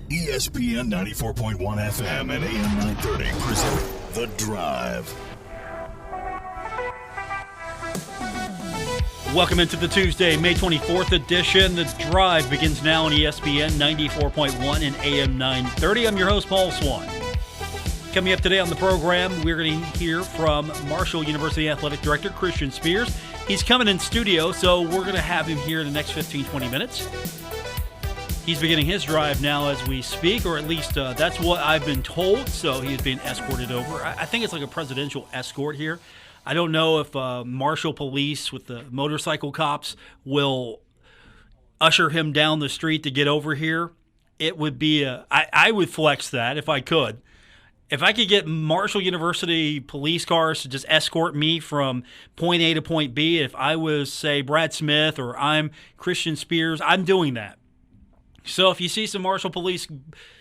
ESPN 94.1 FM and AM 930 present The Drive. Welcome into the Tuesday, May 24th edition. The Drive begins now on ESPN 94.1 and AM 930. I'm your host, Paul Swann. Coming up today on the program, we're going to hear from Marshall University Athletic Director Christian Spears. He's coming in studio, so we're going to have him here in the next 15-20 minutes. He's beginning his drive now as we speak, or at least that's what I've been told, so he's being escorted over. I think it's like a presidential escort here. I don't know if Marshall Police with the motorcycle cops will usher him down the street to get over here. It would be I would flex that if I could. If I could get Marshall University police cars to just escort me from point A to point B, if I was, say, Brad Smith or I'm Christian Spears, I'm doing that. So if you see some Marshall Police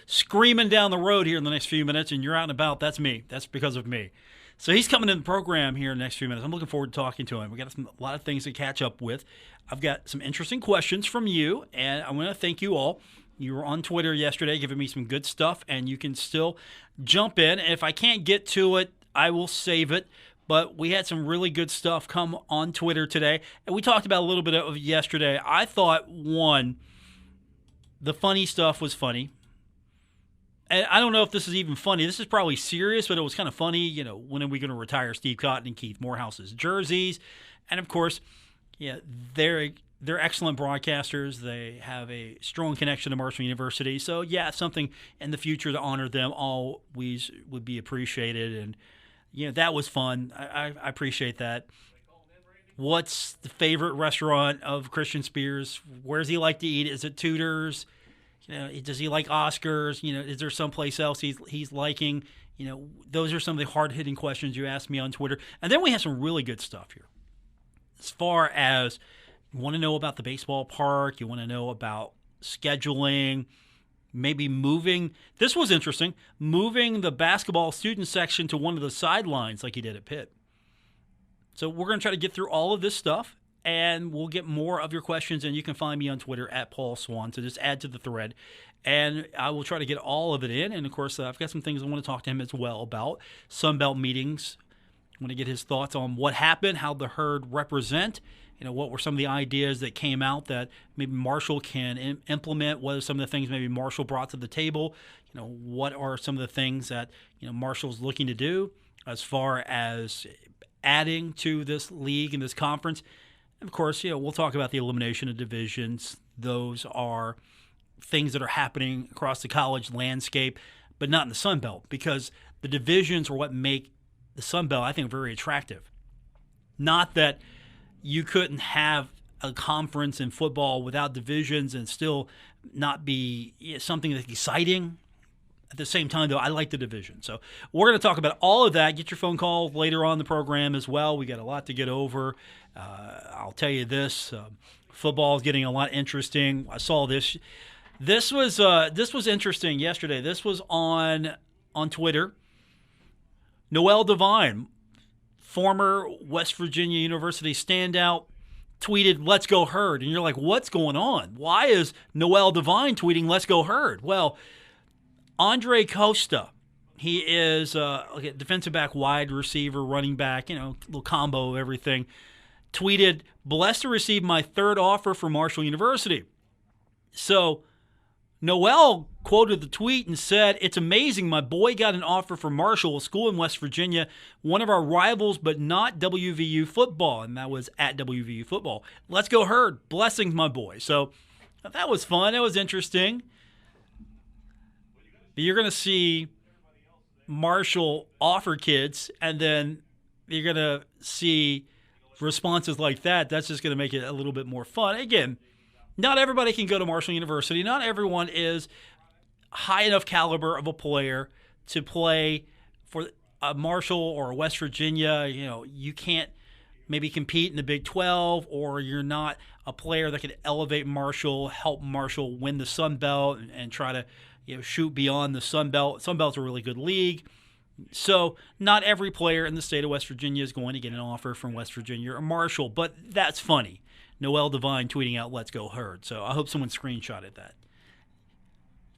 screaming down the road here in the next few minutes and you're out and about, that's me. That's because of me. So he's coming in the program here in the next few minutes. I'm looking forward to talking to him. We got a lot of things to catch up with. I've got some interesting questions from you, and I want to thank you all. You were on Twitter yesterday giving me some good stuff, and you can still jump in. And if I can't get to it, I will save it. But we had some really good stuff come on Twitter today, and we talked about a little bit of it yesterday. I thought, one, the funny stuff was funny. And I don't know if this is even funny. This is probably serious, but it was kind of funny. You know, when are we going to retire Steve Cotton and Keith Morehouse's jerseys? And, of course, yeah, they're excellent broadcasters. They have a strong connection to Marshall University. So, yeah, something in the future to honor them always would be appreciated. And, you know, that was fun. I appreciate that. What's the favorite restaurant of Christian Spears? Where does he like to eat? Is it Tudor's? You know, does he like Oscars? You know, is there someplace else he's liking? You know, those are some of the hard-hitting questions you asked me on Twitter. And then we have some really good stuff here. As far as you want to know about the baseball park, you want to know about scheduling, maybe moving. This was interesting, moving the basketball student section to one of the sidelines like he did at Pitt. So we're going to try to get through all of this stuff, and we'll get more of your questions, and you can find me on Twitter at Paul Swann. So just add to the thread, and I will try to get all of it in. And, of course, I've got some things I want to talk to him as well about. Sunbelt meetings. I want to get his thoughts on what happened, how the Herd represent, you know, what were some of the ideas that came out that maybe Marshall can implement, what are some of the things maybe Marshall brought to the table, you know, what are some of the things that, you know, Marshall's looking to do as far as adding to this league and this conference. And of course, you know, we'll talk about the elimination of divisions. Those are things that are happening across the college landscape, but not in the Sun Belt, because the divisions are what make the Sun Belt, I think, very attractive. Not that you couldn't have a conference in football without divisions and still not be something that's exciting. At the same time, though, I like the division. So we're going to talk about all of that. Get your phone call later on in the program as well. We got a lot to get over. I'll tell you this, football is getting a lot interesting. I saw this. This was interesting yesterday. This was on Twitter. Noel Devine, former West Virginia University standout, tweeted, "Let's go Herd." And you're like, what's going on? Why is Noel Devine tweeting, "Let's go Herd"? Well, Andre Costa, he is a defensive back, wide receiver, running back, you know, little combo of everything, tweeted, "Blessed to receive my third offer from Marshall University." So Noel quoted the tweet and said, "It's amazing. My boy got an offer from Marshall, a school in West Virginia, one of our rivals, but not WVU football." And that was at WVU football. "Let's go Herd. Blessings, my boy." So that was fun. That was interesting. But you're going to see Marshall offer kids, and then you're going to see responses like that. That's just going to make it a little bit more fun. Again, not everybody can go to Marshall University. Not everyone is high enough caliber of a player to play for a Marshall or a West Virginia. You know, you can't maybe compete in the Big 12, or you're not a player that could elevate Marshall, help Marshall win the Sun Belt and try to, you know, shoot beyond the Sun Belt. Sun Belt's a really good league. So not every player in the state of West Virginia is going to get an offer from West Virginia or Marshall, but that's funny. Noel Devine tweeting out, "Let's go Herd." So I hope someone screenshotted that.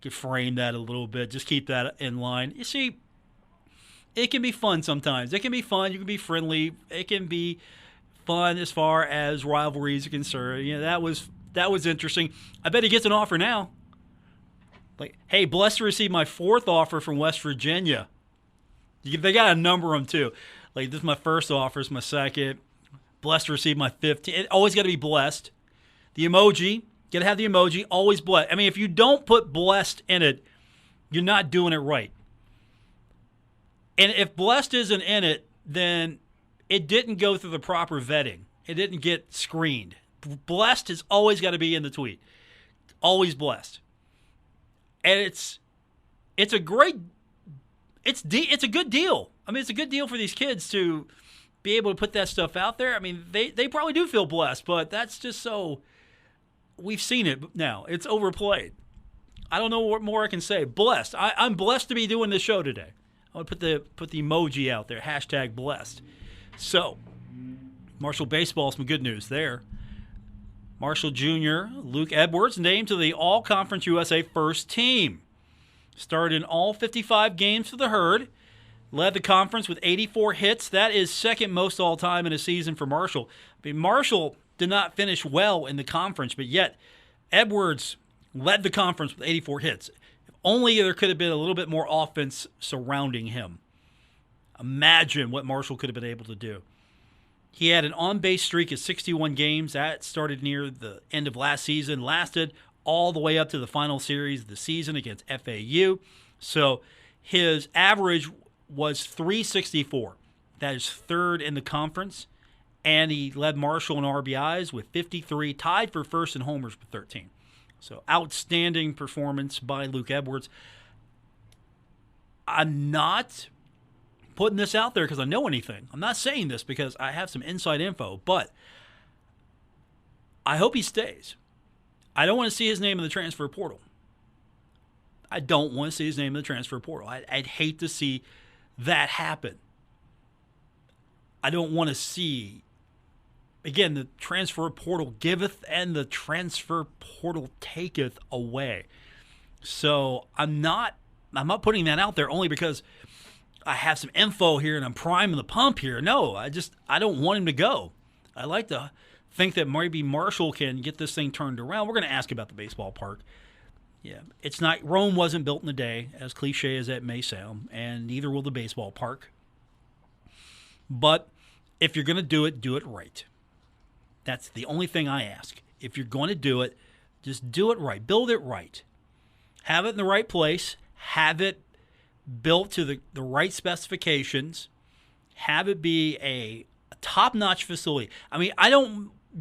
could frame that a little bit. Just keep that in line. You see, it can be fun sometimes. It can be fun. You can be friendly. It can be fun as far as rivalries are concerned. That was interesting. I bet he gets an offer now. Like, hey, blessed to receive my 4th offer from West Virginia. They got to number them too. Like, this is my first offer. This is my second. Blessed to receive my 5th. It always got to be blessed. The emoji. Got to have the emoji. Always blessed. I mean, if you don't put blessed in it, you're not doing it right. And if blessed isn't in it, then it didn't go through the proper vetting. It didn't get screened. Blessed has always got to be in the tweet. Always blessed. And it's a good deal. I mean, it's a good deal for these kids to be able to put that stuff out there. I mean, they probably do feel blessed, but that's just so we've seen it now. It's overplayed. I don't know what more I can say. Blessed. I'm blessed to be doing this show today. I want to put the emoji out there. # blessed. So, Marshall baseball, some good news there. Marshall Jr. Luke Edwards named to the All-Conference USA first team. Started in all 55 games for the Herd. Led the conference with 84 hits. That is second most all-time in a season for Marshall. I mean, Marshall did not finish well in the conference, but yet Edwards led the conference with 84 hits. If only there could have been a little bit more offense surrounding him. Imagine what Marshall could have been able to do. He had an on-base streak of 61 games. That started near the end of last season, lasted all the way up to the final series of the season against FAU. So his average was .364. That is third in the conference. And he led Marshall in RBIs with 53, tied for first in homers with 13. So outstanding performance by Luke Edwards. I'm not putting this out there because I know anything. I'm not saying this because I have some inside info, but I hope he stays. I don't want to see his name in the transfer portal. I'd hate to see that happen. I don't want to see, again, the transfer portal giveth and the transfer portal taketh away. So I'm not putting that out there only because I have some info here and I'm priming the pump here. No, I don't want him to go. I like to think that maybe Marshall can get this thing turned around. We're going to ask about the baseball park. Yeah, it's not, Rome wasn't built in a day, as cliche as that may sound, and neither will the baseball park. But if you're going to do it right. That's the only thing I ask. If you're going to do it, just do it right. Build it right. Have it in the right place. Have it built to the right specifications. Have it be a top-notch facility. I mean,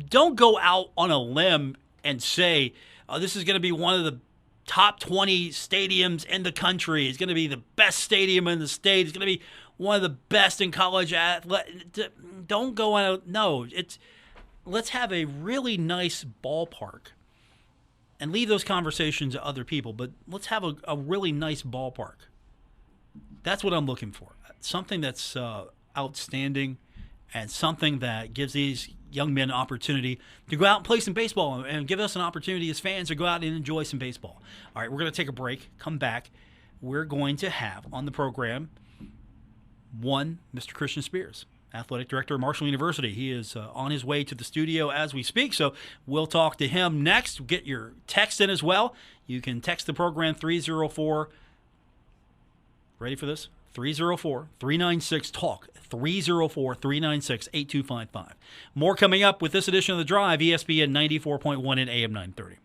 don't go out on a limb and say, oh, this is going to be one of the top 20 stadiums in the country. It's going to be the best stadium in the state. It's going to be one of the best in college. Don't go out. No, let's have a really nice ballpark and leave those conversations to other people. But let's have a really nice ballpark. That's what I'm looking for. Something that's outstanding and something that gives these young men an opportunity to go out and play some baseball and give us an opportunity as fans to go out and enjoy some baseball. All right, we're going to take a break, come back. We're going to have on the program Mr. Christian Spears, Athletic Director of Marshall University. He is on his way to the studio as we speak, so we'll talk to him next. Get your text in as well. You can text the program 304. Ready for this? 304-396-TALK. 304-396-8255. More coming up with this edition of The Drive, ESPN 94.1 and AM 930.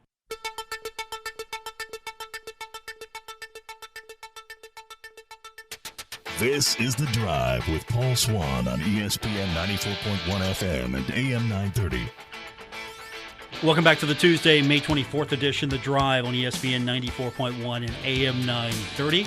This is The Drive with Paul Swann on ESPN 94.1 FM and AM 930. Welcome back to the Tuesday, May 24th edition, The Drive on ESPN 94.1 and AM 930.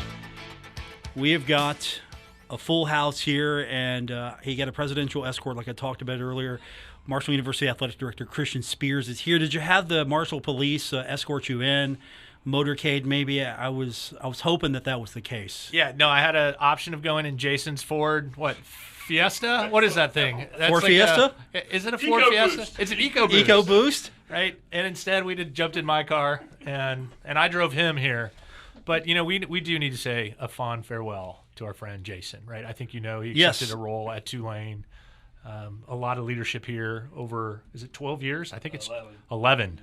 We have got a full house here, and he got a presidential escort like I talked about earlier. Marshall University Athletic Director Christian Spears is here. Did you have the Marshall Police escort you in? Motorcade, maybe? I was hoping that was the case. Yeah, no, I had an option of going in Jason's Ford, Fiesta? What is that thing? That's Ford Fiesta? Is it a Ford Fiesta? Boost. It's an EcoBoost. EcoBoost? Right? And instead we jumped in my car, and I drove him here. But, we do need to say a fond farewell to our friend Jason, right? I think he Yes. accepted a role at Tulane. A lot of leadership here over, is it 12 years? I think it's 11.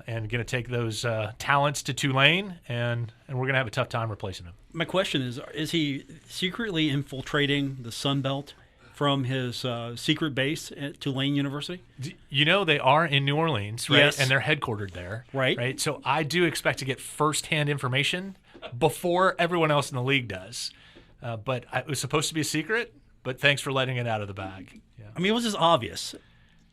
And going to take those talents to Tulane, and we're going to have a tough time replacing him. My question is he secretly infiltrating the Sun Belt from his secret base at Tulane University? They are in New Orleans, right? Yes. And they're headquartered there. Right. So I do expect to get firsthand information before everyone else in the league does. But it was supposed to be a secret, but thanks for letting it out of the bag. Yeah. I mean, it was just obvious.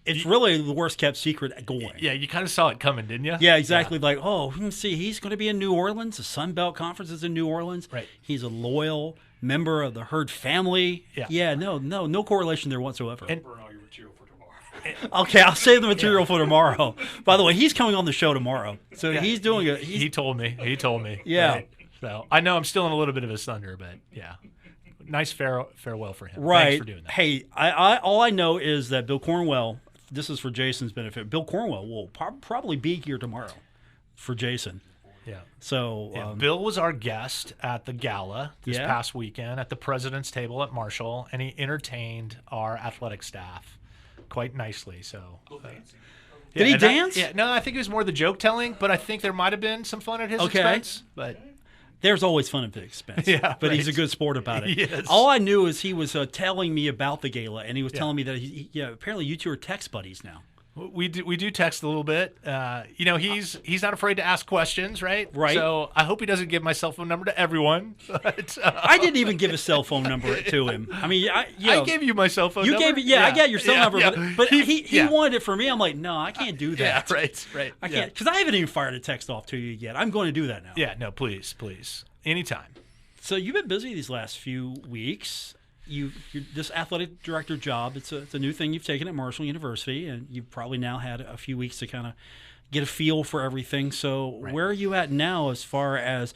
It's really the worst kept secret going. Yeah, you kind of saw it coming, didn't you? Yeah, exactly. Yeah. Like, let's see, he's going to be in New Orleans. The Sun Belt Conference is in New Orleans. Right. He's a loyal member of the Herd family. Yeah. No correlation there whatsoever. And Burn all your material for tomorrow. Okay, I'll save the material for tomorrow. By the way, he's coming on the show tomorrow, so he's doing it. He told me. Yeah. Right. So I know I'm still in a little bit of his thunder, but yeah. Nice farewell for him. Right. Thanks for doing that. Hey, I all I know is that Bill Cornwell. This is for Jason's benefit. Bill Cornwell will probably be here tomorrow for Jason. Yeah. So Bill was our guest at the gala this Yeah. past weekend at the president's table at Marshall, and he entertained our athletic staff quite nicely. So. Did he and dance? No, I think it was more the joke telling, but I think there might have been some fun at his Okay. expense. But there's always fun at the expense. Yeah, but right. he's a good sport about it. Yes. All I knew is he was telling me about the gala, and he was telling me that apparently you two are text buddies now. we do text a little bit. He's not afraid to ask questions, right? Right. So I hope he doesn't give my cell phone number to everyone. But, I didn't even give his cell phone number to him. I mean, I gave you my cell phone you number. gave it. I got your cell number, but he yeah. wanted it for me. I'm like, no, I can't do that. Yeah, right. I can't because I haven't even fired a text off to you yet. I'm going to do that now. Yeah, no, please, anytime. So you've been busy these last few weeks. You're this athletic director job. It's a new thing you've taken at Marshall University, and you've probably now had a few weeks to kind of get a feel for everything. So where are you at now as far as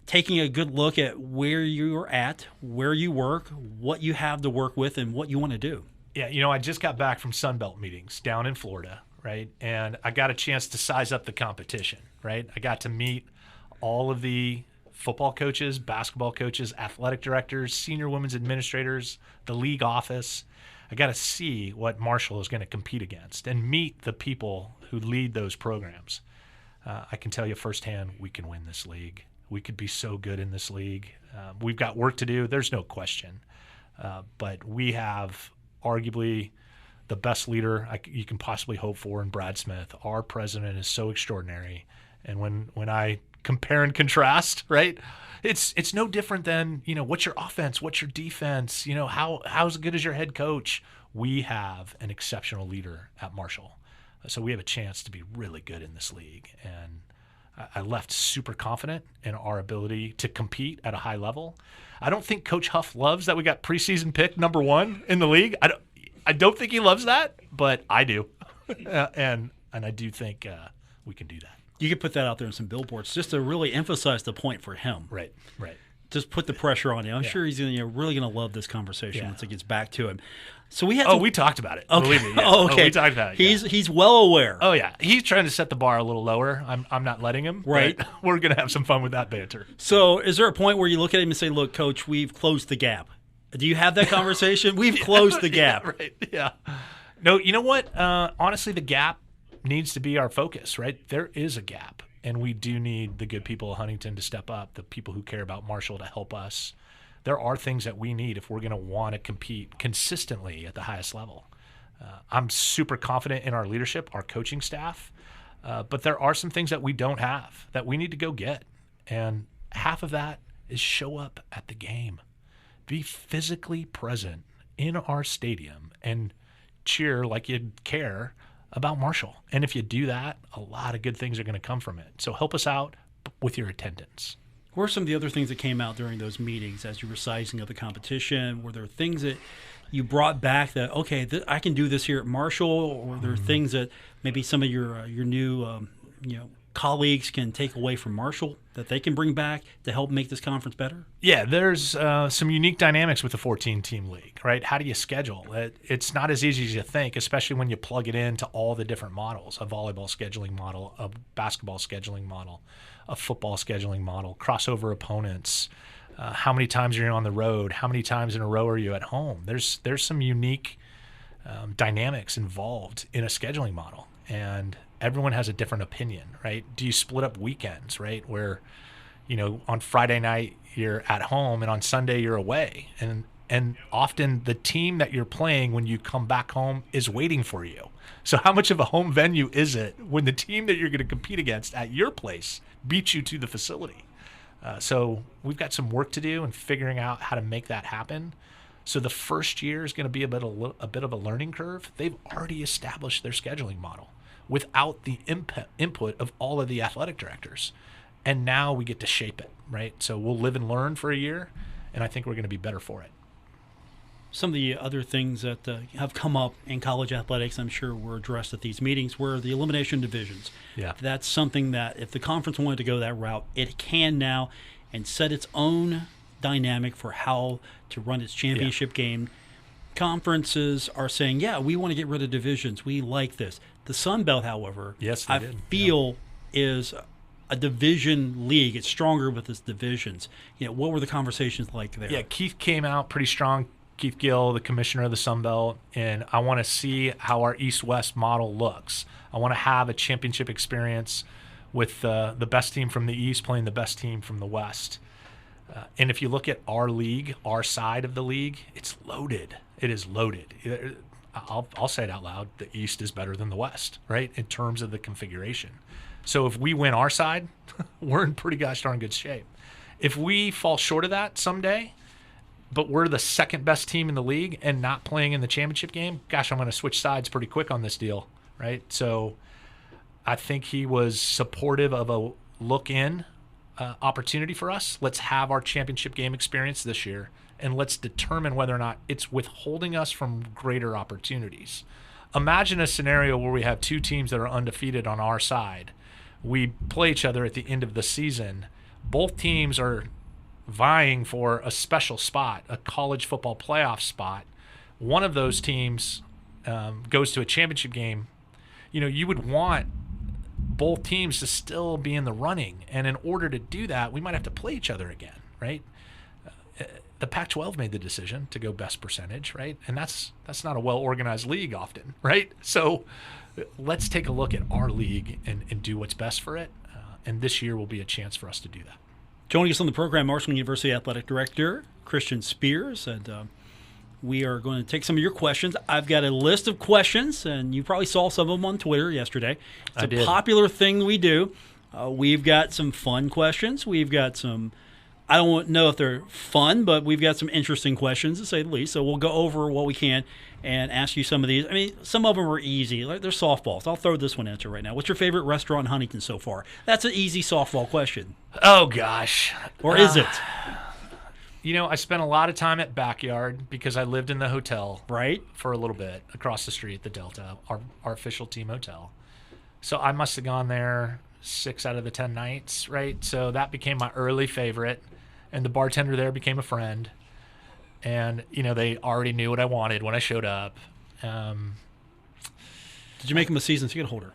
taking a good look at where you're at, where you work, what you have to work with, and what you want to do? Yeah, I just got back from Sunbelt meetings down in Florida, right? And I got a chance to size up the competition, right? I got to meet all of the football coaches, basketball coaches, athletic directors, senior women's administrators, the league office. I got to see what Marshall is going to compete against and meet the people who lead those programs. I can tell you firsthand, we can win this league. We could be so good in this league. We've got work to do. There's no question. But we have arguably the best leader you can possibly hope for in Brad Smith. Our president is so extraordinary. And when I compare and contrast, right? It's no different than, what's your offense, what's your defense, how's good as your head coach? We have an exceptional leader at Marshall. So we have a chance to be really good in this league. And I left super confident in our ability to compete at a high level. I don't think Coach Huff loves that we got preseason pick number 1 in the league. I don't think he loves that, but I do. and I do think we can do that. You could put that out there in some billboards just to really emphasize the point for him. Right. Just put the pressure on him. I'm sure he's really going to love this conversation once it gets back to him. So we had. We talked about it. Okay. Believe me. Yeah. Okay. We talked about it. He's well aware. Oh yeah, he's trying to set the bar a little lower. I'm not letting him. Right. But we're gonna have some fun with that banter. So is there a point where you look at him and say, "Look, Coach, we've closed the gap"? Do you have that conversation? We've closed the gap. Yeah, right. Yeah. No, you know what? Honestly, the gap needs to be our focus. Right. There is a gap. And we do need the good people of Huntington to step up, the people who care about Marshall to help us. There are things that we need if we're going to want to compete consistently at the highest level. I'm super confident in our leadership, our coaching staff, but there are some things that we don't have that we need to go get. And half of that is show up at the game. Be physically present in our stadium and cheer like you care about Marshall. And if you do that, a lot of good things are going to come from it. So help us out with your attendance. What are some of the other things that came out during those meetings as you were sizing up the competition? Were there things that you brought back that, okay, I can do this here at Marshall? Or were there things that maybe some of your new colleagues can take away from Marshall that they can bring back to help make this conference better? Yeah, there's some unique dynamics with the 14-team league, right? How do you schedule? It's not as easy as you think, especially when you plug it into all the different models, a volleyball scheduling model, a basketball scheduling model, a football scheduling model, crossover opponents, how many times are you on the road, how many times in a row are you at home? There's some unique dynamics involved in a scheduling model, and everyone has a different opinion, right? Do you split up weekends, right? Where, on Friday night you're at home and on Sunday you're away. And often the team that you're playing when you come back home is waiting for you. So how much of a home venue is it when the team that you're going to compete against at your place beats you to the facility? So we've got some work to do in figuring out how to make that happen. So the first year is going to be a bit of a learning curve. They've already established their scheduling model without the input of all of the athletic directors. And now we get to shape it, right? So we'll live and learn for a year, and I think we're going to be better for it. Some of the other things that have come up in college athletics, I'm sure, were addressed at these meetings, were the elimination divisions. Yeah. That's something that if the conference wanted to go that route, it can now and set its own dynamic for how to run its championship game. Conferences are saying, yeah, we want to get rid of divisions. We like this. The Sun Belt, however, yes, I feel is a division league. It's stronger with its divisions. What were the conversations like there? Yeah, Keith came out pretty strong. Keith Gill, the commissioner of the Sun Belt, and I want to see how our East-West model looks. I want to have a championship experience with the best team from the East playing the best team from the West. And if you look at our league, our side of the league, it's loaded. It is loaded. I'll say it out loud. The East is better than the West, right, in terms of the configuration. So if we win our side, we're in pretty gosh darn good shape. If we fall short of that someday, but we're the second best team in the league and not playing in the championship game, gosh, I'm going to switch sides pretty quick on this deal, right? So I think he was supportive of a look-in opportunity for us. Let's have our championship game experience this year, and let's determine whether or not it's withholding us from greater opportunities. Imagine a scenario where we have two teams that are undefeated on our side. We play each other at the end of the season. Both teams are vying for a special spot, a college football playoff spot. One of those teams goes to a championship game. You would want both teams to still be in the running. And in order to do that, we might have to play each other again, right? The Pac-12 made the decision to go best percentage, right? And that's not a well-organized league often, right? So let's take a look at our league and do what's best for it. And this year will be a chance for us to do that. Joining us on the program, Marshall University Athletic Director Christian Spears, and we are going to take some of your questions. I've got a list of questions, and you probably saw some of them on Twitter yesterday. It's a popular thing we do. We've got some fun questions. We've got some, I don't know if they're fun, but we've got some interesting questions, to say the least. So we'll go over what we can and ask you some of these. I mean, some of them are easy. They're softballs. I'll throw this one at you right now. What's your favorite restaurant in Huntington so far? That's an easy softball question. Oh, gosh. Or is it? I spent a lot of time at Backyard because I lived in the hotel right for a little bit across the street, the Delta, our official team hotel. So I must have gone there 6 out of the 10 nights, right? So that became my early favorite, and the bartender there became a friend. And, they already knew what I wanted when I showed up. Did you make him a season ticket holder?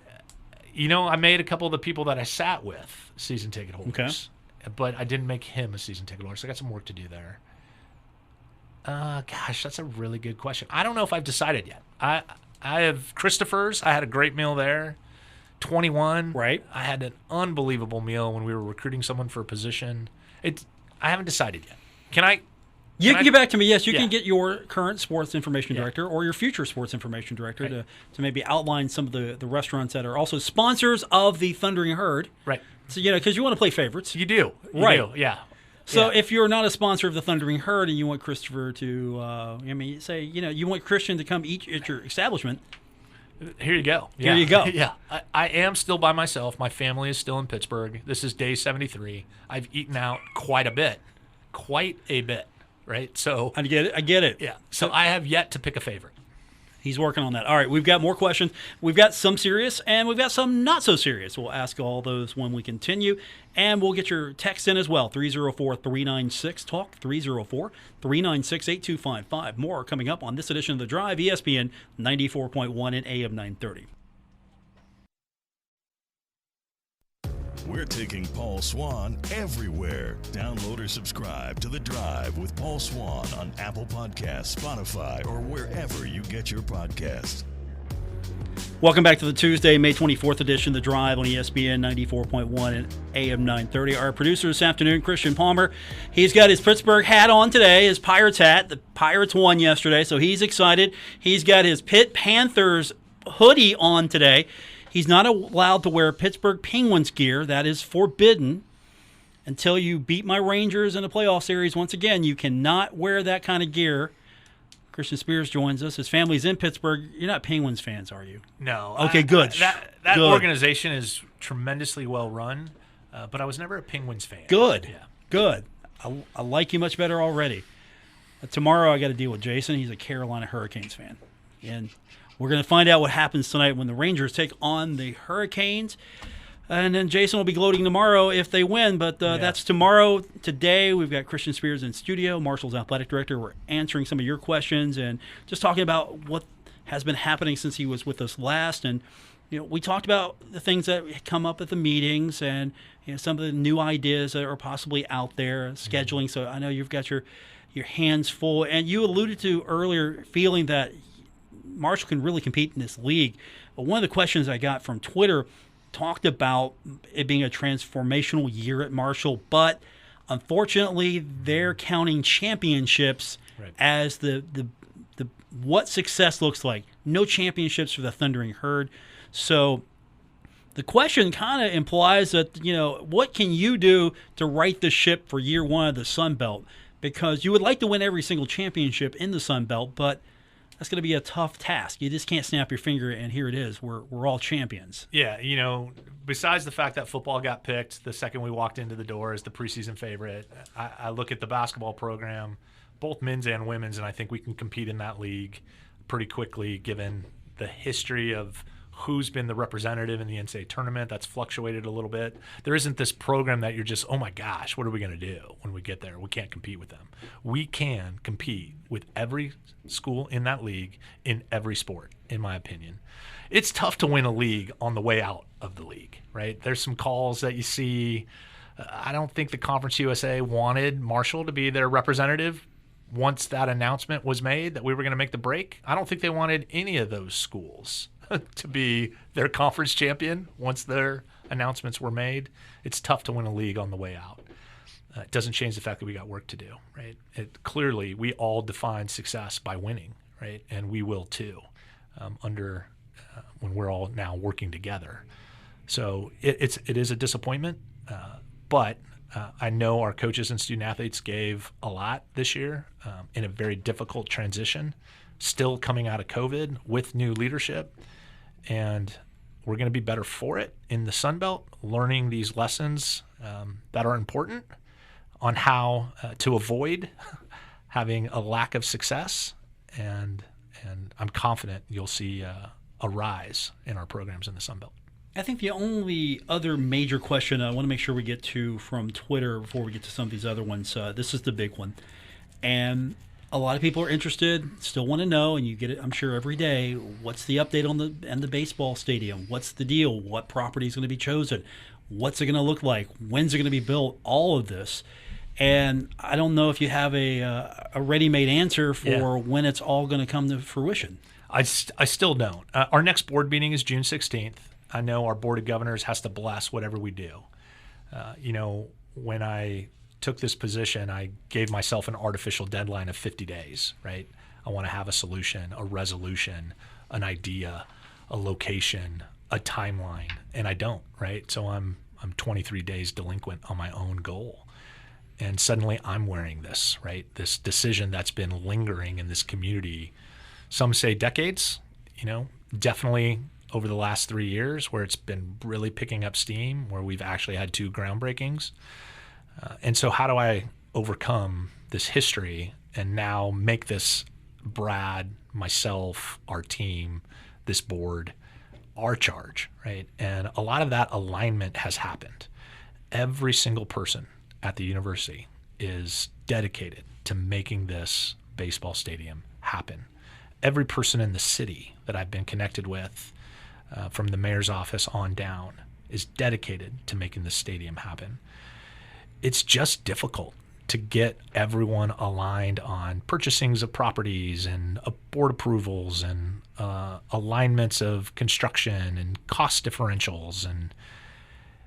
I made a couple of the people that I sat with season ticket holders. Okay. But I didn't make him a season ticket holder, so I got some work to do there. Gosh, that's a really good question. I don't know if I've decided yet. I have Christopher's. I had a great meal there. 21. Right. I had an unbelievable meal when we were recruiting someone for a position. I haven't decided yet. Can I? You can get back to me. Yes, you can get your current sports information director or your future sports information director to maybe outline some of the restaurants that are also sponsors of the Thundering Herd. Right. So, because you want to play favorites. You do. Right. You do. Yeah. So if you're not a sponsor of the Thundering Herd and you want Christopher to, you want Christian to come eat at your establishment. Here you go. Here you go. Yeah. I am still by myself. My family is still in Pittsburgh. This is day 73. I've eaten out quite a bit. Right? So I get it. Yeah. So I have yet to pick a favorite. He's working on that. All right, we've got more questions. We've got some serious and we've got some not so serious. We'll ask all those when we continue. And we'll get your text in as well. 304-396-TALK, 304-396-8255. More coming up on this edition of The Drive, ESPN 94.1 and AM 930. We're taking Paul Swann everywhere. Download or subscribe to The Drive with Paul Swann on Apple Podcasts, Spotify, or wherever you get your podcasts. Welcome back to the Tuesday, May 24th edition, The Drive on ESPN 94.1 and AM 930. Our producer this afternoon, Christian Palmer, he's got his Pittsburgh hat on today, his Pirates hat. The Pirates won yesterday, so he's excited. He's got his Pitt Panthers hoodie on today. He's not allowed to wear Pittsburgh Penguins gear. That is forbidden until you beat my Rangers in the playoff series. Once again, you cannot wear that kind of gear. Christian Spears joins us. His family's in Pittsburgh. You're not Penguins fans, are you? No. Okay, good. That good. organization is tremendously well run, but I was never a Penguins fan. Good. Yeah. Good. I like you much better already. Tomorrow I got to deal with Jason. He's a Carolina Hurricanes fan. And we're going to find out what happens tonight when the Rangers take on the Hurricanes. And then Jason will be gloating tomorrow if they win, but that's tomorrow. Today, we've got Christian Spears in studio, Marshall's athletic director. We're answering some of your questions and just talking about what has been happening since he was with us last. And we talked about the things that come up at the meetings and some of the new ideas that are possibly out there, scheduling. So I know you've got your hands full. And you alluded to earlier feeling that Marshall can really compete in this league. But one of the questions I got from Twitter talked about it being a transformational year at Marshall, but unfortunately they're counting championships as the what success looks like. No championships for the Thundering Herd. So the question kind of implies that, what can you do to right the ship for year one of the Sun Belt? Because you would like to win every single championship in the Sun Belt, but that's going to be a tough task. You just can't snap your finger and here it is. We're all champions. Yeah, besides the fact that football got picked the second we walked into the door as the preseason favorite, I look at the basketball program, both men's and women's, and I think we can compete in that league pretty quickly given the history of who's been the representative in the NCAA tournament. That's fluctuated a little bit. There isn't this program that you're just, oh my gosh, what are we going to do when we get there? We can't compete with them. We can compete with every school in that league in every sport, in my opinion. It's tough to win a league on the way out of the league, right? There's some calls that you see. I don't think the Conference USA wanted Marshall to be their representative once that announcement was made that we were going to make the break. I don't think they wanted any of those schools to be their conference champion once their announcements were made. It's tough to win a league on the way out. It doesn't change the fact that we got work to do, right? Clearly, we all define success by winning, right? And we will too, when we're all now working together. So it is a disappointment, but I know our coaches and student athletes gave a lot this year in a very difficult transition, still coming out of COVID with new leadership. And we're going to be better for it in the Sun Belt, learning these lessons that are important on how to avoid having a lack of success. And I'm confident you'll see a rise in our programs in the Sun Belt. I think the only other major question I want to make sure we get to from Twitter before we get to some of these other ones, this is the big one. And a lot of people are interested, still want to know, and you get it, I'm sure, every day. What's the update on the baseball stadium? What's the deal? What property is going to be chosen? What's it going to look like? When's it going to be built? All of this. And I don't know if you have a ready-made answer for when it's all going to come to fruition. I still don't. Our next board meeting is June 16th. I know our Board of Governors has to bless whatever we do. When I took this position, I gave myself an artificial deadline of 50 days, right? I want to have a solution, a resolution, an idea, a location, a timeline, and I don't, right? So I'm 23 days delinquent on my own goal. And suddenly I'm wearing this, right? This decision that's been lingering in this community, some say decades, definitely over the last 3 years where it's been really picking up steam, where we've actually had 2 groundbreakings. And so how do I overcome this history and now make this Brad, myself, our team, this board, our charge, right? And a lot of that alignment has happened. Every single person at the university is dedicated to making this baseball stadium happen. Every person in the city that I've been connected with, from the mayor's office on down, is dedicated to making this stadium happen. It's just difficult to get everyone aligned on purchasings of properties and board approvals and alignments of construction and cost differentials, and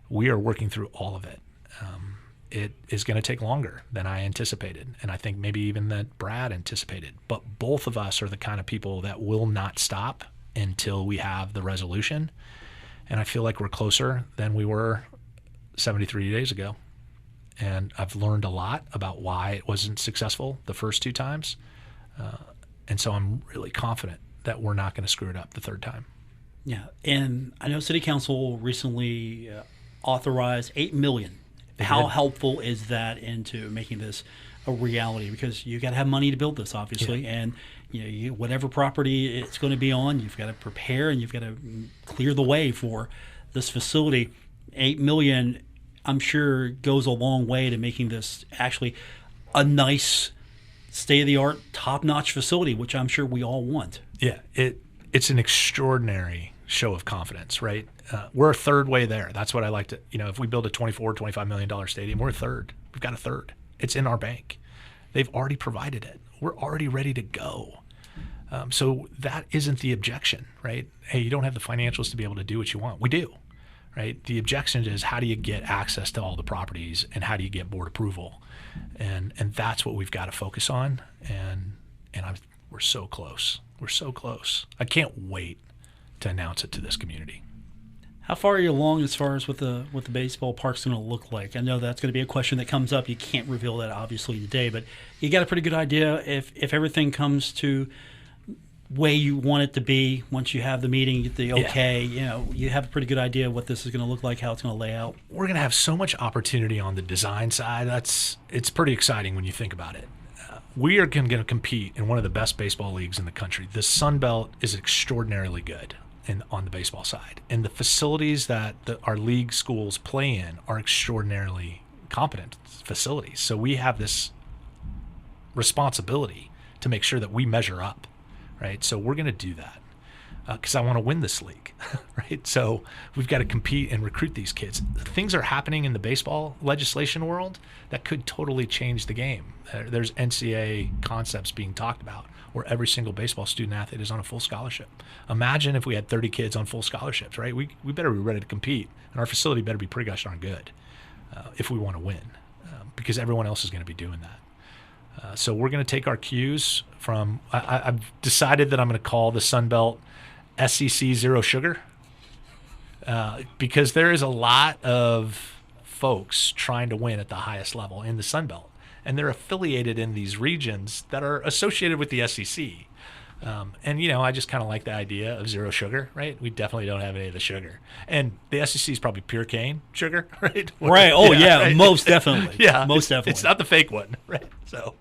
we are working through all of it. It is going to take longer than I anticipated, and I think maybe even that Brad anticipated. But both of us are the kind of people that will not stop until we have the resolution, and I feel like we're closer than we were 73 days ago. And I've learned a lot about why it wasn't successful the first two times, and so I'm really confident that we're not going to screw it up the third time. Yeah, and I know City Council recently authorized $8 million. How helpful is that into making this a reality? Because you got to have money to build this, obviously, and whatever property it's going to be on, you've got to prepare and you've got to clear the way for this facility. $8 million, I'm sure, goes a long way to making this actually a nice, state-of-the-art, top-notch facility, which I'm sure we all want. Yeah, it's an extraordinary show of confidence, right? We're a third way there. That's what I like to, if we build a $25 million stadium, we're a third. We've got a third. It's in our bank. They've already provided it. We're already ready to go. So that isn't the objection, right? Hey, you don't have the financials to be able to do what you want. We do, right? The objection is, how do you get access to all the properties and how do you get board approval? And that's what we've got to focus on. And we're so close. We're so close. I can't wait to announce it to this community. How far are you along as far as what the baseball park's going to look like? I know that's going to be a question that comes up. You can't reveal that obviously today, but you got a pretty good idea if everything comes to way you want it to be. Once you have the meeting, you get the okay, you have a pretty good idea what this is going to look like, how it's going to lay out. We're going to have so much opportunity on the design side. It's pretty exciting when you think about it. We are going to compete in one of the best baseball leagues in the country. The Sun Belt is extraordinarily good on the baseball side, and the facilities that our league schools play in are extraordinarily competent facilities. So we have this responsibility to make sure that we measure up, right? So we're going to do that because I want to win this league, right? So we've got to compete and recruit these kids. Things are happening in the baseball legislation world that could totally change the game. There's NCAA concepts being talked about where every single baseball student athlete is on a full scholarship. Imagine if we had 30 kids on full scholarships, right? We better be ready to compete, and our facility better be pretty gosh darn good if we want to win, because everyone else is going to be doing that. So we're going to take our cues from, I've decided that I'm going to call the Sun Belt SEC Zero Sugar, because there is a lot of folks trying to win at the highest level in the Sun Belt. And they're affiliated in these regions that are associated with the SEC. I just kind of like the idea of zero sugar, right? We definitely don't have any of the sugar. And the SEC is probably pure cane sugar, right? Right. Oh, yeah, right? Most definitely. Yeah. Most definitely. It's not the fake one, right? So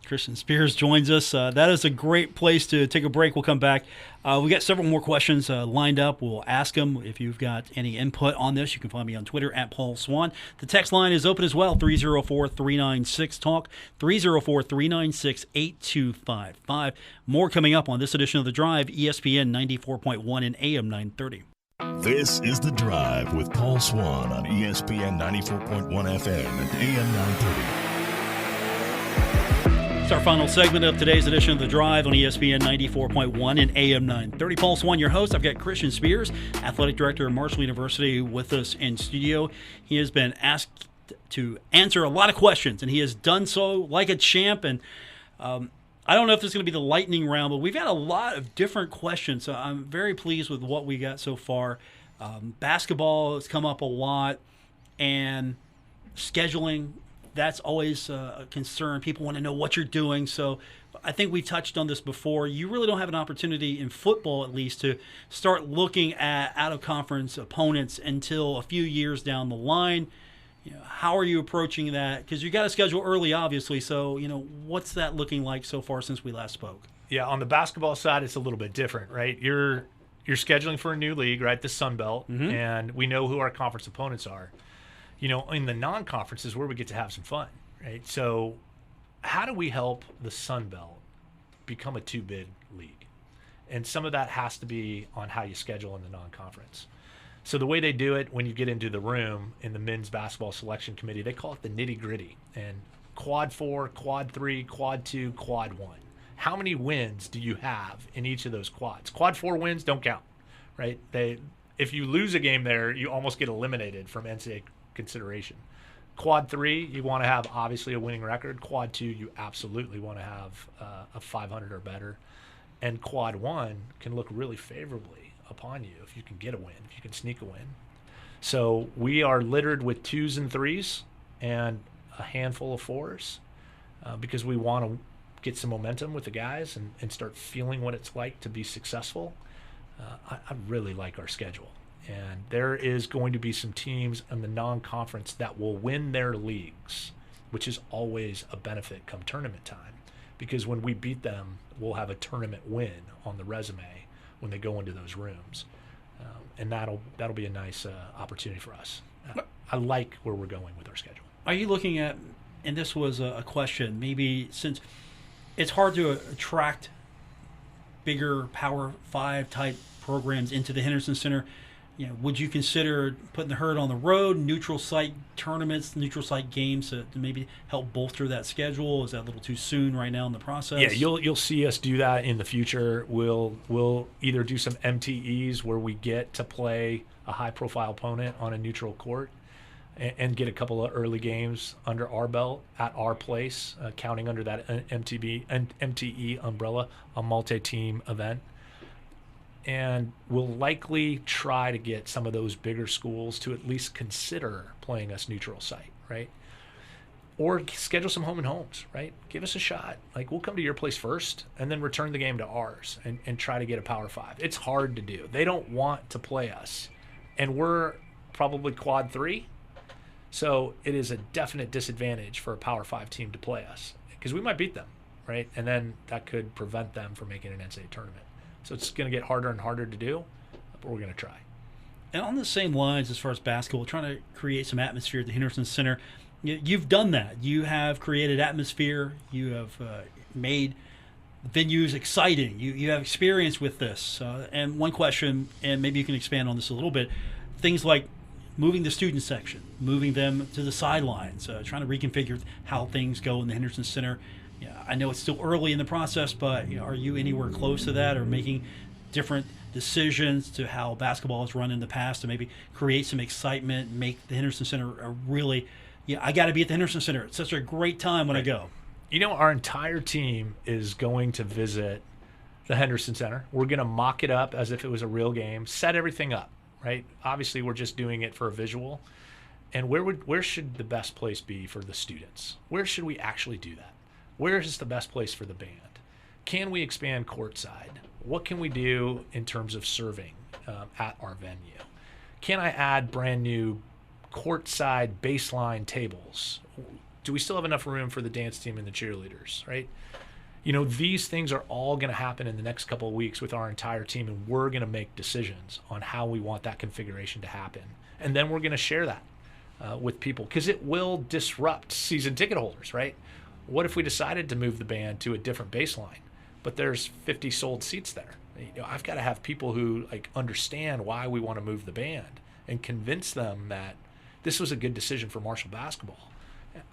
Christian Spears joins us. That is a great place to take a break. We'll come back. We got several more questions lined up. We'll ask them. If you've got any input on this, you can find me on Twitter at Paul Swann. The text line is open as well, 304-396-TALK, 304-396-8255. More coming up on this edition of The Drive, ESPN 94.1 and AM 930. This is The Drive with Paul Swann on ESPN 94.1 FM and AM 930. It's our final segment of today's edition of The Drive on ESPN 94.1 and AM 930. Paul Swann, your host. I've got Christian Spears, Athletic Director of Marshall University, with us in studio. He has been asked to answer a lot of questions, and he has done so like a champ. And I don't know if this is going to be the lightning round, but we've got a lot of different questions, so I'm very pleased with what we got so far. Basketball has come up a lot, and scheduling, that's always a concern. People want to know what you're doing. So I think we touched on this before. You really don't have an opportunity in football, at least, to start looking at out-of-conference opponents until a few years down the line. How are you approaching that? Because you got to schedule early, obviously. So, what's that looking like so far since we last spoke? Yeah, on the basketball side, it's a little bit different, right? You're scheduling for a new league, right? The Sun Belt, and we know who our conference opponents are. In the non-conference is where we get to have some fun, right? So how do we help the Sun Belt become a two-bid league? And some of that has to be on how you schedule in the non-conference. So the way they do it, when you get into the room in the men's basketball selection committee, they call it the nitty-gritty. And quad 4, quad 3, quad 2, quad 1. How many wins do you have in each of those quads? Quad 4 wins don't count, right? If you lose a game there, you almost get eliminated from NCAA consideration. Quad 3, you want to have obviously a winning record. Quad 2, you absolutely want to have a 500 or better. And quad 1 can look really favorably upon you if you can get a win, if you can sneak a win. So we are littered with 2s and 3s and a handful of 4s because we want to get some momentum with the guys and start feeling what it's like to be successful. I really like our schedule. And there is going to be some teams in the non-conference that will win their leagues, which is always a benefit come tournament time. Because when we beat them, we'll have a tournament win on the resume when they go into those rooms. And that'll be a nice opportunity for us. I like where we're going with our schedule. Are you looking at, and this was a question, maybe since it's hard to attract bigger Power 5 type programs into the Henderson Center, would you consider putting the Herd on the road, neutral site tournaments, neutral site games to maybe help bolster that schedule? Is that a little too soon right now in the process? Yeah, you'll see us do that in the future. We'll either do some MTEs where we get to play a high-profile opponent on a neutral court and get a couple of early games under our belt at our place, counting under that MTE umbrella, a multi-team event. And we'll likely try to get some of those bigger schools to at least consider playing us neutral site, right? Or schedule some home and homes, right? Give us a shot. Like, we'll come to your place first and then return the game to ours and try to get a Power 5. It's hard to do. They don't want to play us. And we're probably quad 3. So it is a definite disadvantage for a Power 5 team to play us because we might beat them, right? And then that could prevent them from making an NCAA tournament. So it's going to get harder and harder to do, but we're going to try. And on the same lines as far as basketball, trying to create some atmosphere at the Henderson Center, you've done that. You have created atmosphere. You have made venues exciting. You have experience with this. And one question, and maybe you can expand on this a little bit, things like moving the student section, moving them to the sidelines, trying to reconfigure how things go in the Henderson Center. Yeah, I know it's still early in the process, but are you anywhere close to that or making different decisions to how basketball has run in the past to maybe create some excitement, make the Henderson Center a really, I got to be at the Henderson Center. It's such a great time when I go. Our entire team is going to visit the Henderson Center. We're going to mock it up as if it was a real game, set everything up, right? Obviously, we're just doing it for a visual. And where should the best place be for the students? Where should we actually do that? Where is the best place for the band? Can we expand courtside? What can we do in terms of serving at our venue? Can I add brand new courtside baseline tables? Do we still have enough room for the dance team and the cheerleaders, right? These things are all going to happen in the next couple of weeks with our entire team, and we're going to make decisions on how we want that configuration to happen. And then we're going to share that with people because it will disrupt season ticket holders, right? What if we decided to move the band to a different baseline, but there's 50 sold seats there? I've got to have people who understand why we want to move the band and convince them that this was a good decision for Marshall basketball.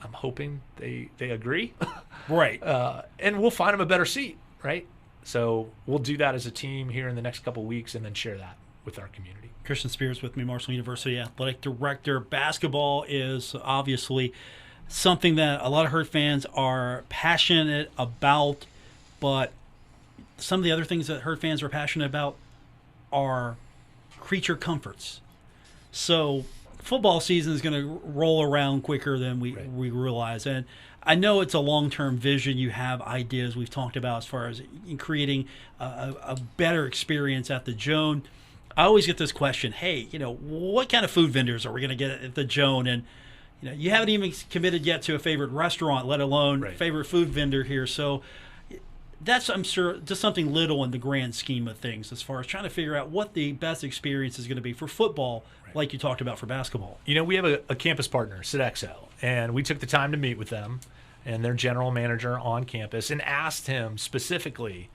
I'm hoping they agree. Right. And we'll find them a better seat, right? So we'll do that as a team here in the next couple of weeks and then share that with our community. Christian Spears with me, Marshall University Athletic Director. Basketball is obviously something that a lot of Herd fans are passionate about, but some of the other things that Herd fans are passionate about are creature comforts. So football season is going to roll around quicker than we realize. And I know it's a long-term vision. You have ideas we've talked about as far as creating a better experience at the Joan. I always get this question, hey, what kind of food vendors are we going to get at the Joan? And you haven't even committed yet to a favorite restaurant, let alone favorite food vendor here. So that's, I'm sure, just something little in the grand scheme of things as far as trying to figure out what the best experience is going to be for football, like you talked about for basketball. We have a campus partner, Sodexo, and we took the time to meet with them and their general manager on campus and asked him specifically,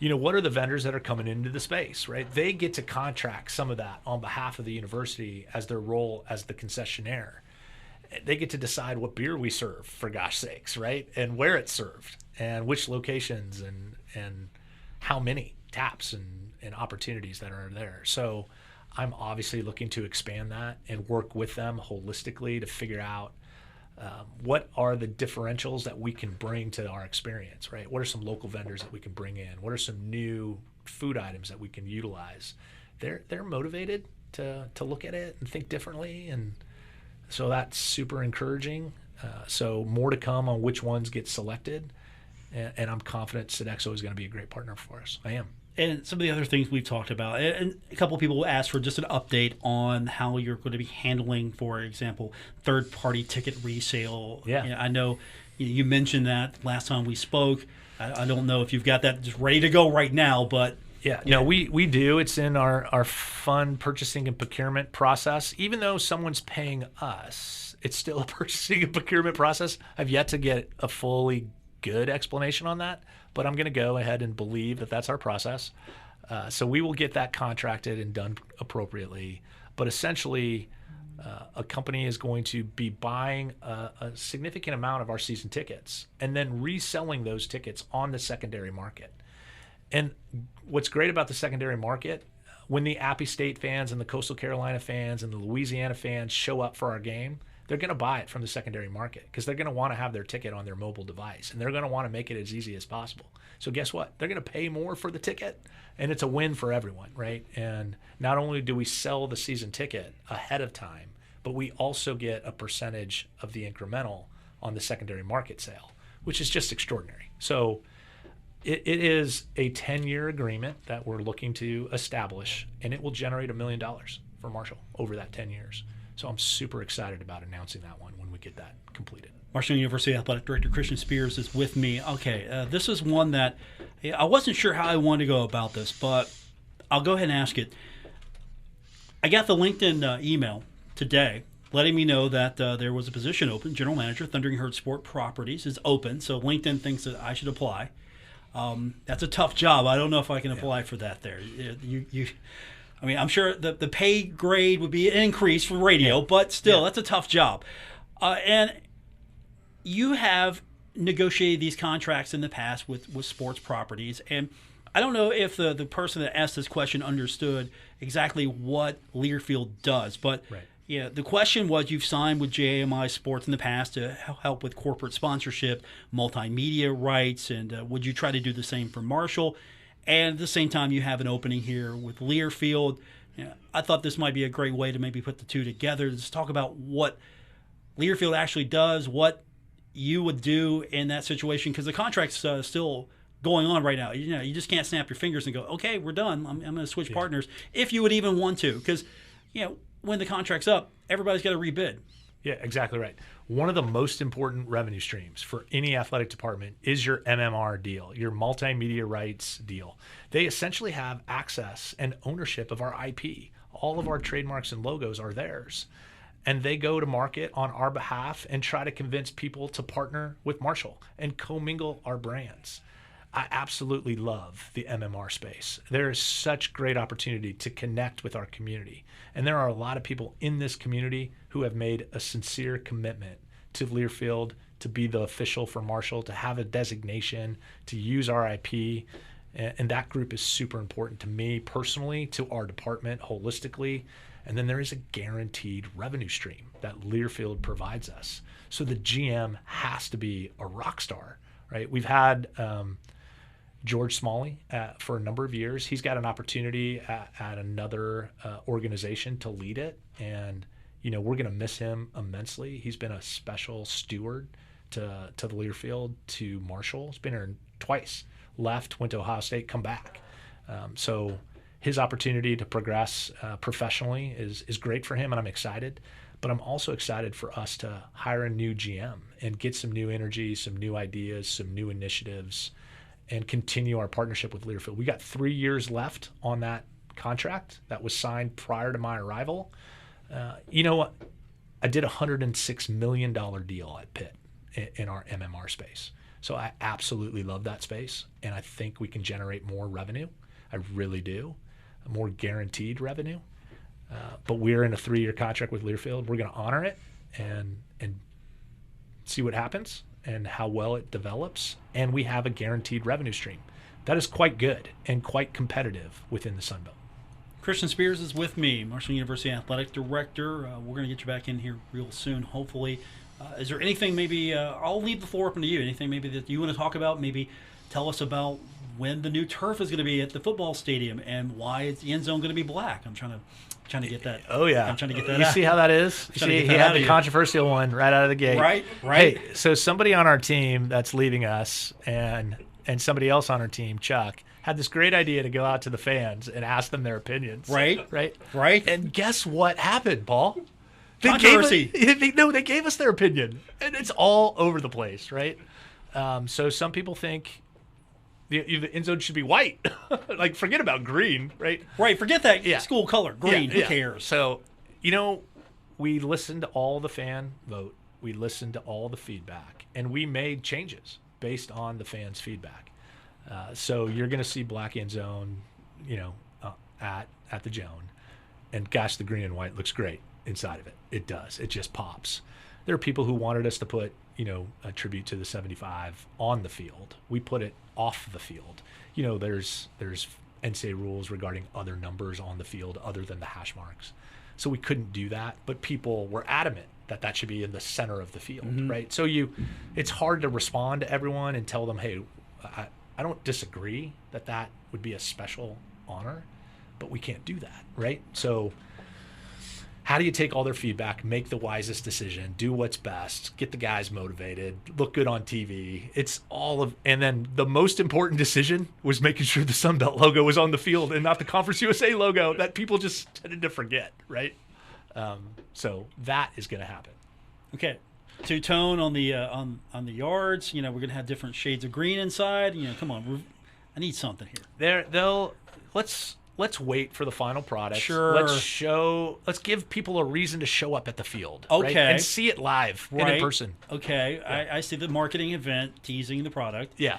what are the vendors that are coming into the space, right? They get to contract some of that on behalf of the university as their role as the concessionaire. They get to decide what beer we serve, for gosh sakes, right? And where it's served and which locations and how many taps and opportunities that are there. So I'm obviously looking to expand that and work with them holistically to figure out what are the differentials that we can bring to our experience, right? What are some local vendors that we can bring in? What are some new food items that we can utilize? They're motivated to look at it and think differently, and so that's super encouraging. So more to come on which ones get selected, and I'm confident Sodexo is going to be a great partner for us. I am. And some of the other things we've talked about, and a couple of people asked for just an update on how you're going to be handling, for example, third-party ticket resale. Yeah. I know you mentioned that last time we spoke. I don't know if you've got that just ready to go right now, but yeah. No, we do. It's in our fund purchasing and procurement process. Even though someone's paying us, it's still a purchasing and procurement process. I've yet to get a fully good explanation on that, but I'm going to go ahead and believe that that's our process. So we will get that contracted and done appropriately. But essentially, a company is going to be buying a significant amount of our season tickets and then reselling those tickets on the secondary market. And what's great about the secondary market, when the Appy State fans and the Coastal Carolina fans and the Louisiana fans show up for our game, they're going to buy it from the secondary market because they're going to want to have their ticket on their mobile device, and they're going to want to make it as easy as possible. So guess what? They're going to pay more for the ticket, and it's a win for everyone, right? And not only do we sell the season ticket ahead of time, but we also get a percentage of the incremental on the secondary market sale, which is just extraordinary. So it is a 10-year agreement that we're looking to establish, and it will generate $1 million for Marshall over that 10 years. So I'm super excited about announcing that one when we get that completed. Marshall University Athletic Director Christian Spears is with me. Okay, this is one that I wasn't sure how I wanted to go about this, but I'll go ahead and ask it. I got the LinkedIn email today letting me know that there was a position open. General Manager, Thundering Herd Sport Properties is open, so LinkedIn thinks that I should apply. That's a tough job. I don't know if I can apply for that there. I mean, I'm sure the pay grade would be an increase for radio, but still, that's a tough job. And you have negotiated these contracts in the past with sports properties, and I don't know if the person that asked this question understood exactly what Learfield does, but the question was, you've signed with JAMI Sports in the past to help with corporate sponsorship, multimedia rights, and would you try to do the same for Marshall? And at the same time, you have an opening here with Learfield. I thought this might be a great way to maybe put the two together. Just talk about what Learfield actually does, what you would do in that situation, because the contract's still going on right now. You just can't snap your fingers and go, okay, we're done. I'm going to switch partners, if you would even want to, because when the contract's up, everybody's got to rebid. Yeah, exactly right. One of the most important revenue streams for any athletic department is your MMR deal, your multimedia rights deal. They essentially have access and ownership of our IP. All of our trademarks and logos are theirs. And they go to market on our behalf and try to convince people to partner with Marshall and commingle our brands. I absolutely love the MMR space. There is such great opportunity to connect with our community. And there are a lot of people in this community who have made a sincere commitment to Learfield, to be the official for Marshall, to have a designation, to use our IP. And that group is super important to me personally, to our department holistically. And then there is a guaranteed revenue stream that Learfield provides us. So the GM has to be a rock star, right? We've had George Smalley for a number of years. He's got an opportunity at another organization to lead it. And, we're going to miss him immensely. He's been a special steward to the Learfield, to Marshall. He's been here twice, left, went to Ohio State, come back. So his opportunity to progress professionally is great for him, and I'm excited. But I'm also excited for us to hire a new GM and get some new energy, some new ideas, some new initiatives, and continue our partnership with Learfield. We got 3 years left on that contract that was signed prior to my arrival. You know what? I did a $106 million deal at Pitt in our MMR space. So I absolutely love that space, and I think we can generate more revenue. I really do, more guaranteed revenue. But we're in a 3-year contract with Learfield. We're going to honor it and see what happens and how well it develops. And we have a guaranteed revenue stream that is quite good and quite competitive within the Sun Belt. Christian Spears is with me, Marshall University Athletic Director. We're going to get you back in here real soon, hopefully. Is there anything maybe, I'll leave the floor open to you, anything maybe that you want to talk about? Maybe tell us about when the new turf is going to be at the football stadium and why is the end zone going to be black. I'm trying to get that. Oh, yeah. I'm trying to get that You out. see how that is? See, he had the controversial one right out of the gate. Right. Hey, so somebody on our team that's leaving us and somebody else on our team, Chuck, had this great idea to go out to the fans and ask them their opinions. Right. And guess what happened, Paul? Controversy. They gave us their opinion, and it's all over the place, right? So some people think the end zone should be white. Like, forget about green, right? Right. Forget that school color, green. Who cares? So, we listened to all the fan vote. We listened to all the feedback, and we made changes based on the fans' feedback. So you're going to see black end zone, at the Joan, and gosh, the green and white looks great inside of it. It does. It just pops. There are people who wanted us to put, a tribute to the 75 on the field. We put it off the field. There's NCAA rules regarding other numbers on the field other than the hash marks. So we couldn't do that, but people were adamant that should be in the center of the field, right? So it's hard to respond to everyone and tell them, hey, I don't disagree that would be a special honor, but we can't do that, right? So how do you take all their feedback, make the wisest decision, do what's best, get the guys motivated, look good on TV? And then the most important decision was making sure the Sun Belt logo was on the field and not the Conference USA logo that people just tended to forget, right? So that is going to happen. Okay. Two-tone on the yards. We're going to have different shades of green inside. Come on. I need something here. Let's wait for the final product. Sure. Let's give people a reason to show up at the field. Okay. Right? And see it live and in person. Okay. Yeah. I see the marketing event teasing the product. Yeah.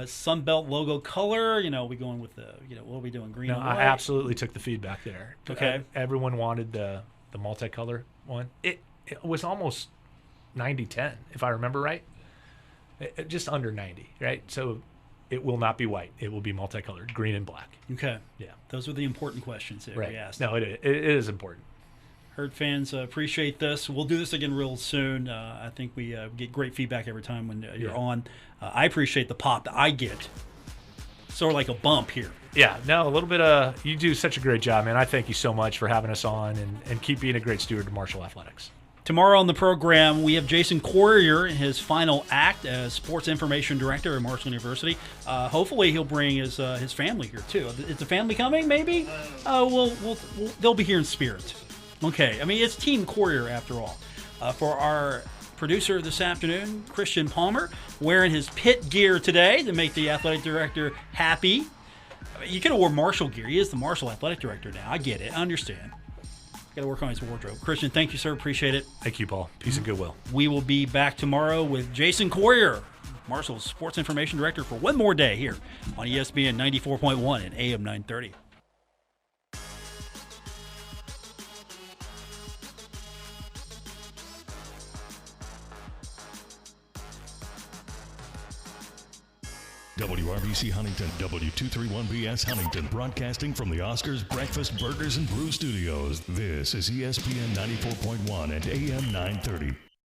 Sun Belt logo color. We going with the, what are we doing? Green and white? I absolutely took the feedback there. Okay. Everyone wanted the multicolor one. It was almost 90-10, if I remember right. Just under 90, right? So it will not be white. It will be multicolored, green and black. Okay. Yeah. Those are the important questions that we asked. No, it is important. Herd fans appreciate this. We'll do this again real soon. I think we get great feedback every time when you're on. I appreciate the pop that I get. Sort of like a bump here. Yeah, no, a little bit you do such a great job, man. I thank you so much for having us on and keep being a great steward to Marshall Athletics. Tomorrow on the program, we have Jason Courier in his final act as Sports Information Director at Marshall University. Hopefully, he'll bring his family here too. Is the family coming? Maybe. They'll be here in spirit. Okay. I mean, it's Team Courier after all. For our producer this afternoon, Christian Palmer, wearing his pit gear today to make the athletic director happy. I mean, you could have worn Marshall gear. He is the Marshall Athletic Director now. I get it. I understand. Got to work on his wardrobe. Christian, thank you, sir. Appreciate it. Thank you, Paul. Peace and goodwill. We will be back tomorrow with Jason Courier, Marshall's Sports Information Director, for one more day here on ESPN 94.1 and AM 930. WRBC Huntington, W231BS Huntington, broadcasting from the Oscars Breakfast Burgers and Brew Studios. This is ESPN 94.1 and AM 930.